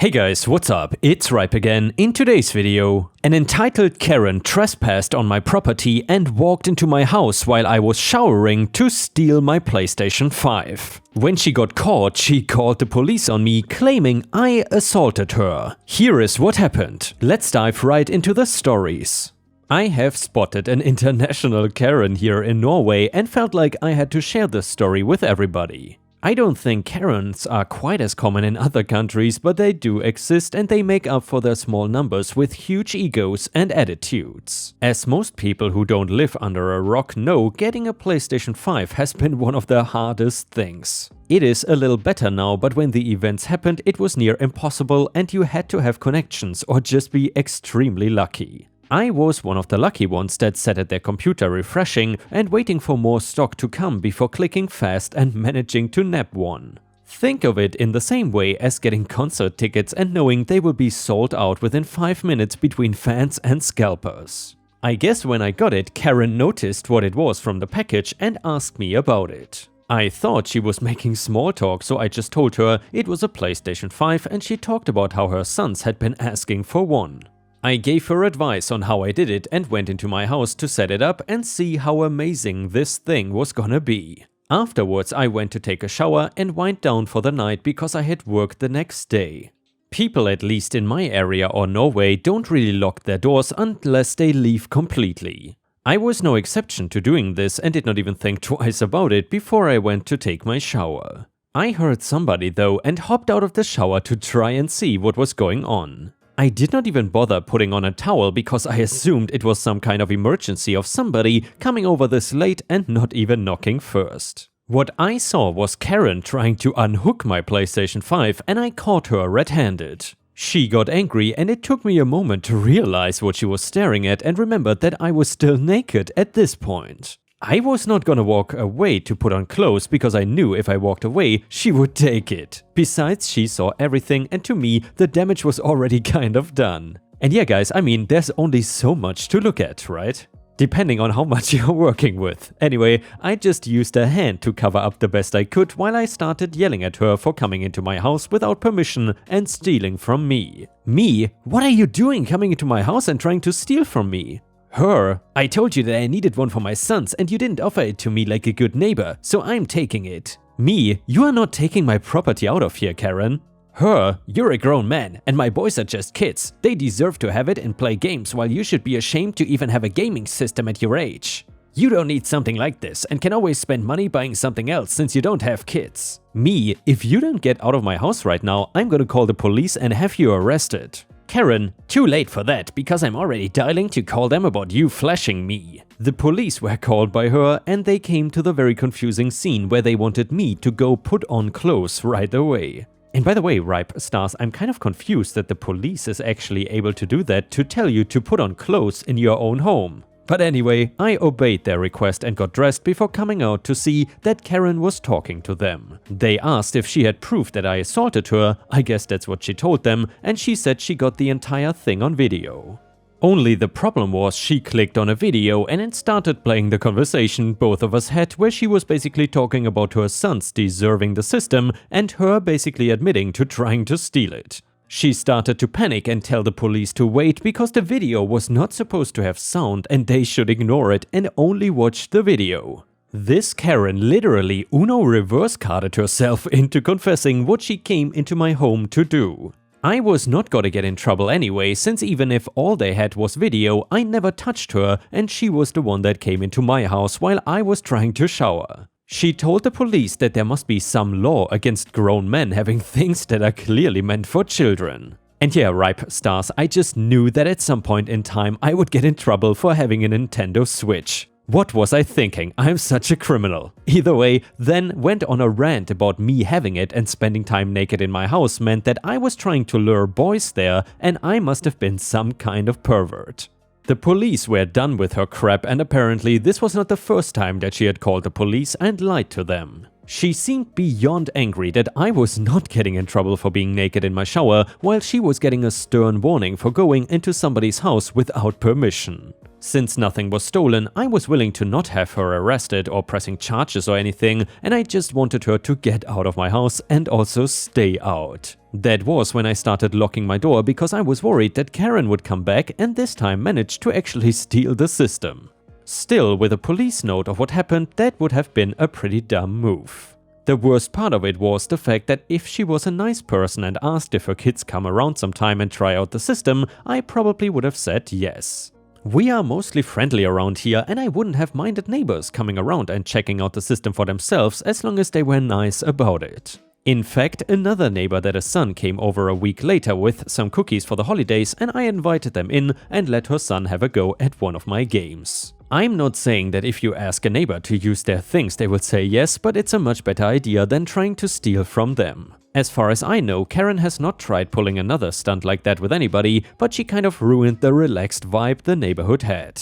Hey guys, what's up? It's Ripe again. In today's video, an entitled Karen trespassed on my property and walked into my house while I was showering to steal my PlayStation 5. When she got caught, she called the police on me, claiming I assaulted her. Here is what happened. Let's dive right into the stories. I have spotted an international Karen here in Norway and felt like I had to share this story with everybody. I don't think Karens are quite as common in other countries, but they do exist and they make up for their small numbers with huge egos and attitudes. As most people who don't live under a rock know, getting a PlayStation 5 has been one of the hardest things. It is a little better now, but when the events happened, it was near impossible and you had to have connections or just be extremely lucky. I was one of the lucky ones that sat at their computer refreshing and waiting for more stock to come before clicking fast and managing to nab one. Think of it in the same way as getting concert tickets and knowing they will be sold out within 5 minutes between fans and scalpers. I guess when I got it, Karen noticed what it was from the package and asked me about it. I thought she was making small talk, so I just told her it was a PlayStation 5 and she talked about how her sons had been asking for one. I gave her advice on how I did it and went into my house to set it up and see how amazing this thing was gonna be. Afterwards, I went to take a shower and wind down for the night because I had work the next day. People, at least in my area or Norway, don't really lock their doors unless they leave completely. I was no exception to doing this and did not even think twice about it before I went to take my shower. I heard somebody though and hopped out of the shower to try and see what was going on. I did not even bother putting on a towel because I assumed it was some kind of emergency of somebody coming over this late and not even knocking first. What I saw was Karen trying to unhook my PlayStation 5 and I caught her red-handed. She got angry and it took me a moment to realize what she was staring at and remembered that I was still naked at this point. I was not gonna walk away to put on clothes because I knew if I walked away, she would take it. Besides, she saw everything and to me, the damage was already kind of done. And yeah guys, I mean, there's only so much to look at, right? Depending on how much you're working with. Anyway, I just used a hand to cover up the best I could while I started yelling at her for coming into my house without permission and stealing from me. Me? What are you doing coming into my house and trying to steal from me? Her, I told you that I needed one for my sons and you didn't offer it to me like a good neighbor, so I'm taking it. Me, you are not taking my property out of here, Karen. Her, you're a grown man and my boys are just kids. They deserve to have it and play games while you should be ashamed to even have a gaming system at your age. You don't need something like this and can always spend money buying something else since you don't have kids. Me, if you don't get out of my house right now, I'm gonna call the police and have you arrested. Karen, too late for that, because I'm already dialing to call them about you flashing me. The police were called by her and they came to the very confusing scene where they wanted me to go put on clothes right away. And by the way, Ripe Stars, I'm kind of confused that the police is actually able to do that to tell you to put on clothes in your own home. But anyway, I obeyed their request and got dressed before coming out to see that Karen was talking to them. They asked if she had proof that I assaulted her, I guess that's what she told them, and she said she got the entire thing on video. Only the problem was she clicked on a video and it started playing the conversation both of us had where she was basically talking about her sons deserving the system and her basically admitting to trying to steal it. She started to panic and tell the police to wait because the video was not supposed to have sound and they should ignore it and only watch the video. This Karen literally Uno reverse carded herself into confessing what she came into my home to do. I was not gonna get in trouble anyway, since even if all they had was video, I never touched her and she was the one that came into my house while I was trying to shower. She told the police that there must be some law against grown men having things that are clearly meant for children. And yeah, Ripe Stars, I just knew that at some point in time I would get in trouble for having a Nintendo Switch. What was I thinking? I'm such a criminal. Either way, then went on a rant about me having it and spending time naked in my house meant that I was trying to lure boys there and I must have been some kind of pervert. The police were done with her crap and apparently this was not the first time that she had called the police and lied to them. She seemed beyond angry that I was not getting in trouble for being naked in my shower while she was getting a stern warning for going into somebody's house without permission. Since nothing was stolen, I was willing to not have her arrested or pressing charges or anything, and I just wanted her to get out of my house and also stay out. That was when I started locking my door because I was worried that Karen would come back and this time manage to actually steal the system. Still, with a police note of what happened, that would have been a pretty dumb move. The worst part of it was the fact that if she was a nice person and asked if her kids come around sometime and try out the system, I probably would have said yes. We are mostly friendly around here and I wouldn't have minded neighbors coming around and checking out the system for themselves as long as they were nice about it. In fact, another neighbor that a son came over a week later with some cookies for the holidays and I invited them in and let her son have a go at one of my games. I'm not saying that if you ask a neighbor to use their things they will say yes, but it's a much better idea than trying to steal from them. As far as I know, Karen has not tried pulling another stunt like that with anybody, but she kind of ruined the relaxed vibe the neighborhood had.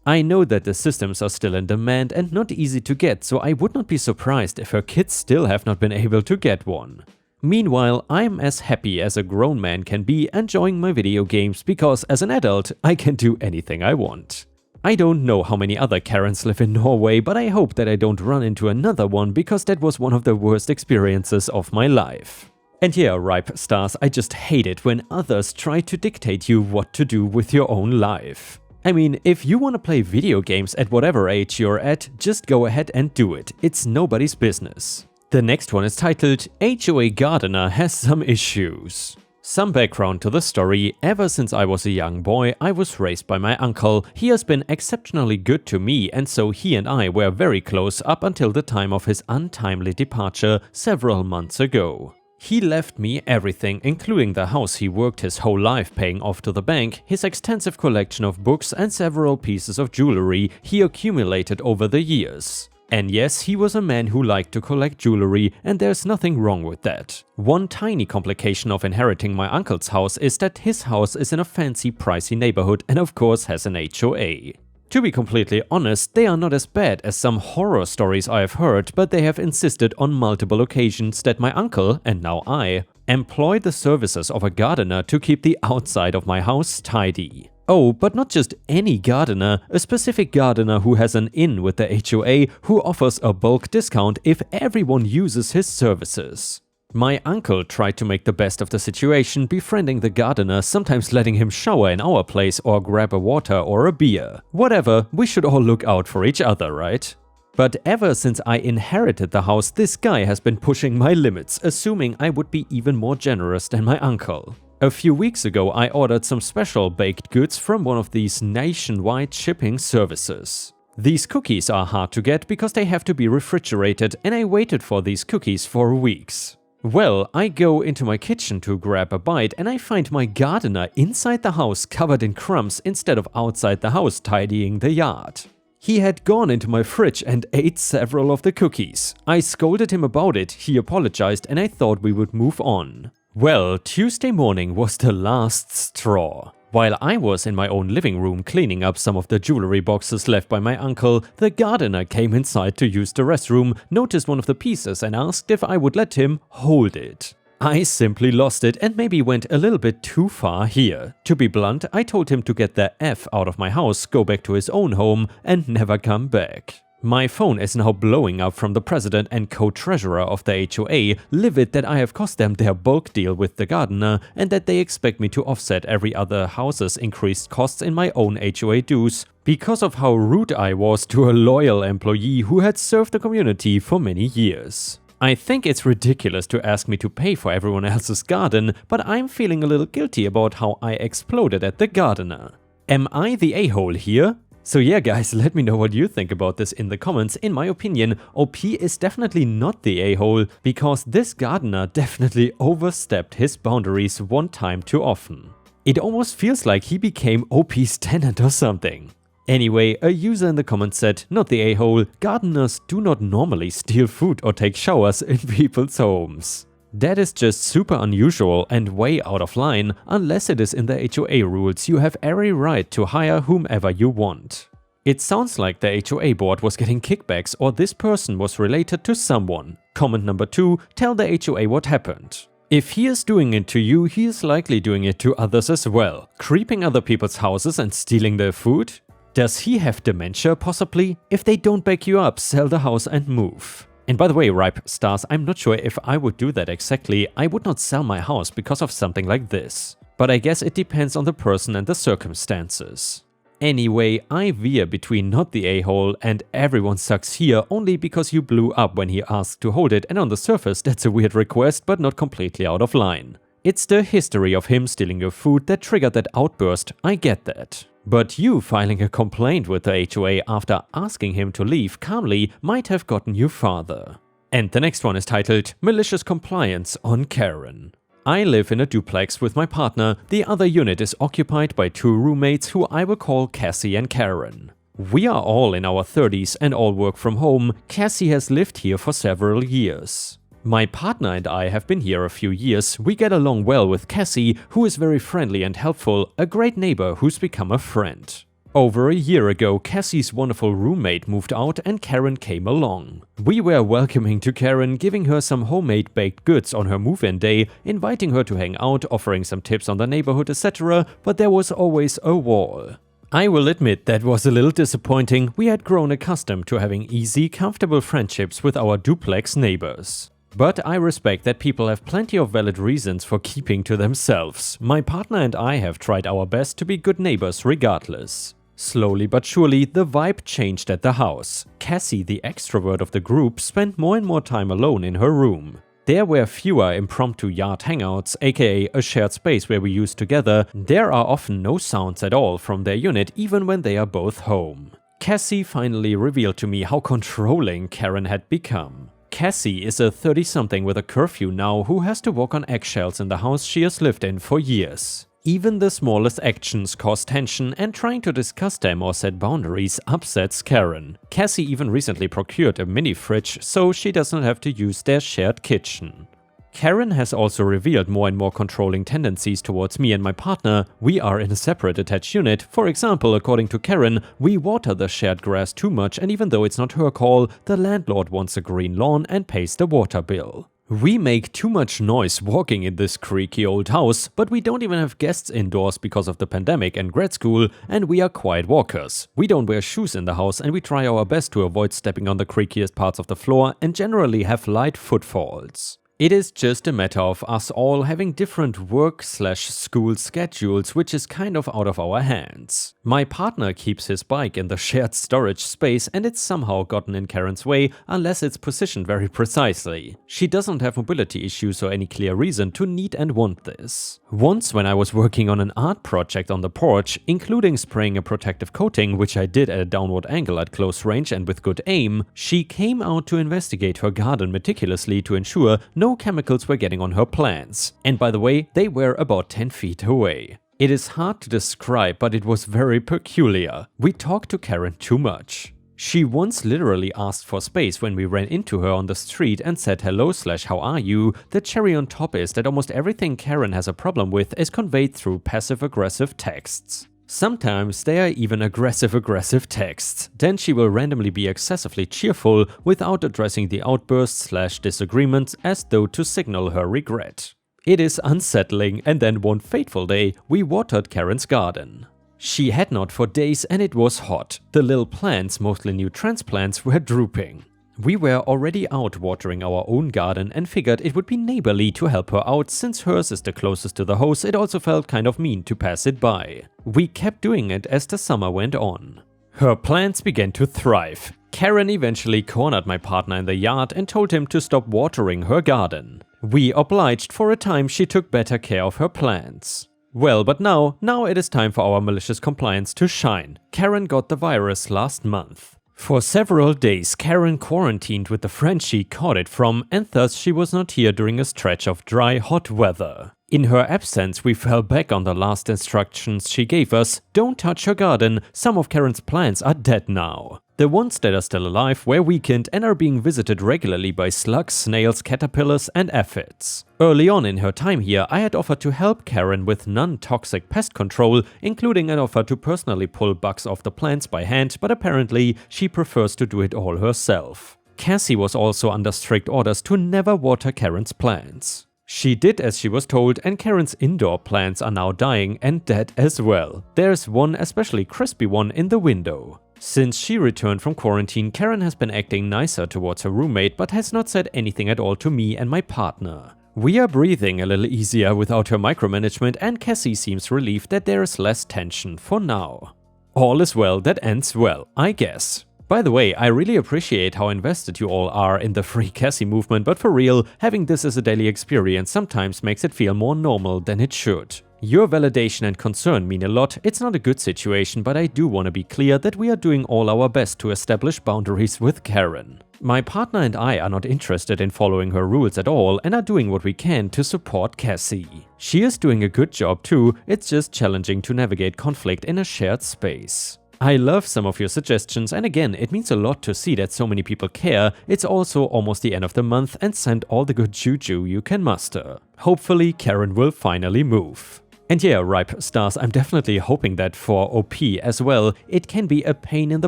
I know that the systems are still in demand and not easy to get, so I would not be surprised if her kids still have not been able to get one. Meanwhile, I'm as happy as a grown man can be enjoying my video games because as an adult, I can do anything I want. I don't know how many other Karens live in Norway, but I hope that I don't run into another one because that was one of the worst experiences of my life. And yeah, ripe stars, I just hate it when others try to dictate you what to do with your own life. I mean, if you want to play video games at whatever age you're at, just go ahead and do it. It's nobody's business. The next one is titled, HOA Gardener Has Some Issues. Some background to the story. Ever since I was a young boy, I was raised by my uncle. He has been exceptionally good to me, and so he and I were very close up until the time of his untimely departure several months ago. He left me everything, including the house he worked his whole life paying off to the bank, his extensive collection of books and several pieces of jewelry he accumulated over the years. And yes, he was a man who liked to collect jewelry, and there's nothing wrong with that. One tiny complication of inheriting my uncle's house is that his house is in a fancy, pricey neighborhood and of course has an HOA. To be completely honest, they are not as bad as some horror stories I have heard, but they have insisted on multiple occasions that my uncle, and now I, employ the services of a gardener to keep the outside of my house tidy. Oh, but not just any gardener, a specific gardener who has an in with the HOA who offers a bulk discount if everyone uses his services. My uncle tried to make the best of the situation, befriending the gardener, sometimes letting him shower in our place or grab a water or a beer. Whatever, we should all look out for each other, right? But ever since I inherited the house, this guy has been pushing my limits, assuming I would be even more generous than my uncle. A few weeks ago, I ordered some special baked goods from one of these nationwide shipping services. These cookies are hard to get because they have to be refrigerated, and I waited for these cookies for weeks. Well, I go into my kitchen to grab a bite and I find my gardener inside the house covered in crumbs instead of outside the house tidying the yard. He had gone into my fridge and ate several of the cookies. I scolded him about it, he apologized, and I thought we would move on. Well, Tuesday morning was the last straw. While I was in my own living room cleaning up some of the jewelry boxes left by my uncle, the gardener came inside to use the restroom, noticed one of the pieces and asked if I would let him hold it. I simply lost it and maybe went a little bit too far here. To be blunt, I told him to get the F out of my house, go back to his own home and never come back. My phone is now blowing up from the president and co-treasurer of the HOA, livid that I have cost them their bulk deal with the gardener and that they expect me to offset every other house's increased costs in my own HOA dues because of how rude I was to a loyal employee who had served the community for many years. I think it's ridiculous to ask me to pay for everyone else's garden, but I'm feeling a little guilty about how I exploded at the gardener. Am I the a-hole here? So yeah guys, let me know what you think about this in the comments. In my opinion, OP is definitely not the a-hole, because this gardener definitely overstepped his boundaries one time too often. It almost feels like he became OP's tenant or something. Anyway, a user in the comments said, not the a-hole, gardeners do not normally steal food or take showers in people's homes. That is just super unusual and way out of line. Unless it is in the HOA rules, you have every right to hire whomever you want. It sounds like the HOA board was getting kickbacks or this person was related to someone. Comment number 2, tell the HOA what happened. If he is doing it to you, he is likely doing it to others as well. Creeping other people's houses and stealing their food? Does he have dementia, possibly? If they don't back you up, sell the house and move. And by the way, Ripe Stars, I'm not sure if I would do that exactly. I would not sell my house because of something like this. But I guess it depends on the person and the circumstances. Anyway, I veer between not the a-hole and everyone sucks here only because you blew up when he asked to hold it, and on the surface that's a weird request but not completely out of line. It's the history of him stealing your food that triggered that outburst, I get that. But you filing a complaint with the HOA after asking him to leave calmly might have gotten you farther. And the next one is titled Malicious Compliance on Karen. I live in a duplex with my partner. The other unit is occupied by 2 roommates who I will call Cassie and Karen. We are all in our 30s and all work from home. Cassie has lived here for several years. My partner and I have been here a few years. We get along well with Cassie, who is very friendly and helpful, a great neighbor who's become a friend. Over a year ago, Cassie's wonderful roommate moved out and Karen came along. We were welcoming to Karen, giving her some homemade baked goods on her move-in day, inviting her to hang out, offering some tips on the neighborhood, etc., but there was always a wall. I will admit that was a little disappointing. We had grown accustomed to having easy, comfortable friendships with our duplex neighbors. But I respect that people have plenty of valid reasons for keeping to themselves. My partner and I have tried our best to be good neighbors regardless. Slowly but surely, the vibe changed at the house. Cassie, the extrovert of the group, spent more and more time alone in her room. There were fewer impromptu yard hangouts, aka a shared space where we use together. There are often no sounds at all from their unit, even when they are both home. Cassie finally revealed to me how controlling Karen had become. Cassie is a 30-something with a curfew now who has to walk on eggshells in the house she has lived in for years. Even the smallest actions cause tension, and trying to discuss them or set boundaries upsets Karen. Cassie even recently procured a mini fridge so she doesn't have to use their shared kitchen. Karen has also revealed more and more controlling tendencies towards me and my partner. We are in a separate attached unit. For example, according to Karen, we water the shared grass too much, and even though it's not her call, the landlord wants a green lawn and pays the water bill. We make too much noise walking in this creaky old house, but we don't even have guests indoors because of the pandemic and grad school, and we are quiet walkers. We don't wear shoes in the house, and we try our best to avoid stepping on the creakiest parts of the floor and generally have light footfalls. It is just a matter of us all having different work/school schedules, which is kind of out of our hands. My partner keeps his bike in the shared storage space, and it's somehow gotten in Karen's way unless it's positioned very precisely. She doesn't have mobility issues or any clear reason to need and want this. Once when I was working on an art project on the porch, including spraying a protective coating, which I did at a downward angle at close range and with good aim, she came out to investigate her garden meticulously to ensure no chemicals were getting on her plants. And by the way, they were about 10 feet away. It is hard to describe, but it was very peculiar. We talked to Karen too much. She once literally asked for space when we ran into her on the street and said hello/how are you. The cherry on top is that almost everything Karen has a problem with is conveyed through passive-aggressive texts. Sometimes they are even aggressive texts. Then she will randomly be excessively cheerful without addressing the outbursts/disagreements as though to signal her regret. It is unsettling, and then one fateful day we watered Karen's garden. She had not for days and it was hot. The little plants, mostly new transplants, were drooping. We were already out watering our own garden and figured it would be neighborly to help her out. Since hers is the closest to the hose, it also felt kind of mean to pass it by. We kept doing it as the summer went on. Her plants began to thrive. Karen eventually cornered my partner in the yard and told him to stop watering her garden. We obliged. For a time she took better care of her plants. Well, but now it is time for our malicious compliance to shine. Karen got the virus last month. For several days, Karen quarantined with the friend she caught it from, and thus she was not here during a stretch of dry, hot weather. In her absence, we fell back on the last instructions she gave us. Don't touch her garden. Some of Karen's plants are dead now. The ones that are still alive were weakened and are being visited regularly by slugs, snails, caterpillars, and aphids. Early on in her time here, I had offered to help Karen with non-toxic pest control, including an offer to personally pull bugs off the plants by hand, but apparently she prefers to do it all herself. Cassie was also under strict orders to never water Karen's plants. She did as she was told, and Karen's indoor plants are now dying and dead as well. There's one especially crispy one in the window. Since she returned from quarantine, Karen has been acting nicer towards her roommate, but has not said anything at all to me and my partner. We are breathing a little easier without her micromanagement, and Cassie seems relieved that there is less tension for now. All is well that ends well, I guess. By the way, I really appreciate how invested you all are in the Free Cassie movement, but for real, having this as a daily experience sometimes makes it feel more normal than it should. Your validation and concern mean a lot. It's not a good situation, but I do want to be clear that we are doing all our best to establish boundaries with Karen. My partner and I are not interested in following her rules at all and are doing what we can to support Cassie. She is doing a good job too, it's just challenging to navigate conflict in a shared space. I love some of your suggestions, and again, it means a lot to see that so many people care. It's also almost the end of the month, and send all the good juju you can muster. Hopefully Karen will finally move. And yeah, Ripe Stars, I'm definitely hoping that for OP as well. It can be a pain in the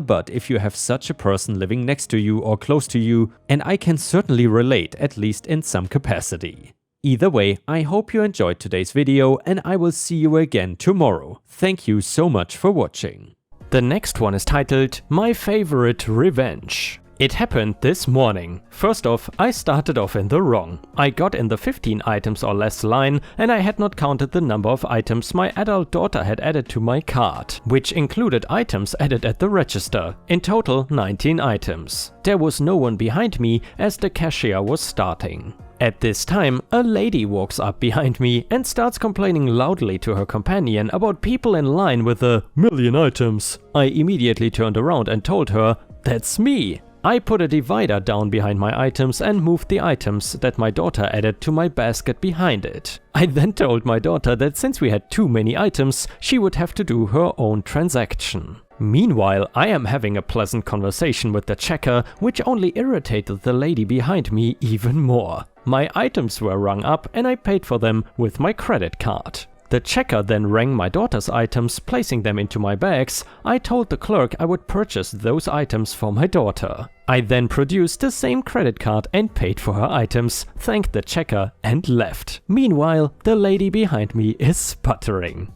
butt if you have such a person living next to you or close to you, and I can certainly relate, at least in some capacity. Either way, I hope you enjoyed today's video, and I will see you again tomorrow. Thank you so much for watching. The next one is titled My Favorite Revenge. It happened this morning. First off, I started off in the wrong. I got in the 15 items or less line, and I had not counted the number of items my adult daughter had added to my cart, which included items added at the register. In total, 19 items. There was no one behind me as the cashier was starting. At this time, a lady walks up behind me and starts complaining loudly to her companion about people in line with a million items. I immediately turned around and told her, "That's me." I put a divider down behind my items and moved the items that my daughter added to my basket behind it. I then told my daughter that since we had too many items, she would have to do her own transaction. Meanwhile, I am having a pleasant conversation with the checker, which only irritated the lady behind me even more. My items were rung up and I paid for them with my credit card. The checker then rang my daughter's items, placing them into my bags. I told the clerk I would purchase those items for my daughter. I then produced the same credit card and paid for her items, thanked the checker and left. Meanwhile, the lady behind me is sputtering.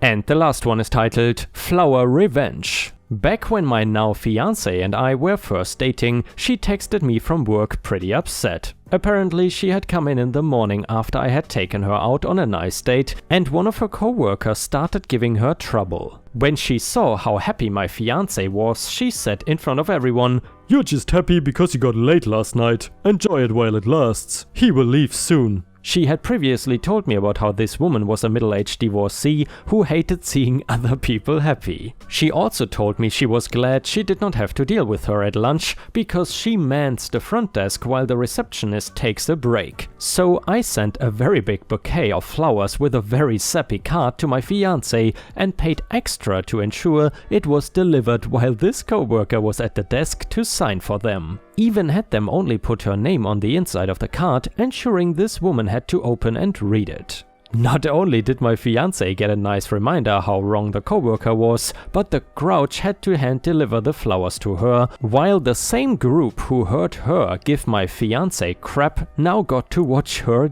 And the last one is titled Flower Revenge. Back when my now fiancé and I were first dating, she texted me from work pretty upset. Apparently she had come in the morning after I had taken her out on a nice date, and one of her co-workers started giving her trouble. When she saw how happy my fiancé was, she said in front of everyone, "You're just happy because you got laid last night. Enjoy it while it lasts. He will leave soon." She had previously told me about how this woman was a middle-aged divorcee who hated seeing other people happy. She also told me she was glad she did not have to deal with her at lunch because she mans the front desk while the receptionist takes a break. So I sent a very big bouquet of flowers with a very sappy card to my fiancé and paid extra to ensure it was delivered while this coworker was at the desk to sign for them. Even had them only put her name on the inside of the card, ensuring this woman had to open and read it. Not only did my fiancé get a nice reminder how wrong the coworker was, but the grouch had to hand deliver the flowers to her, while the same group who heard her give my fiancé crap now got to watch her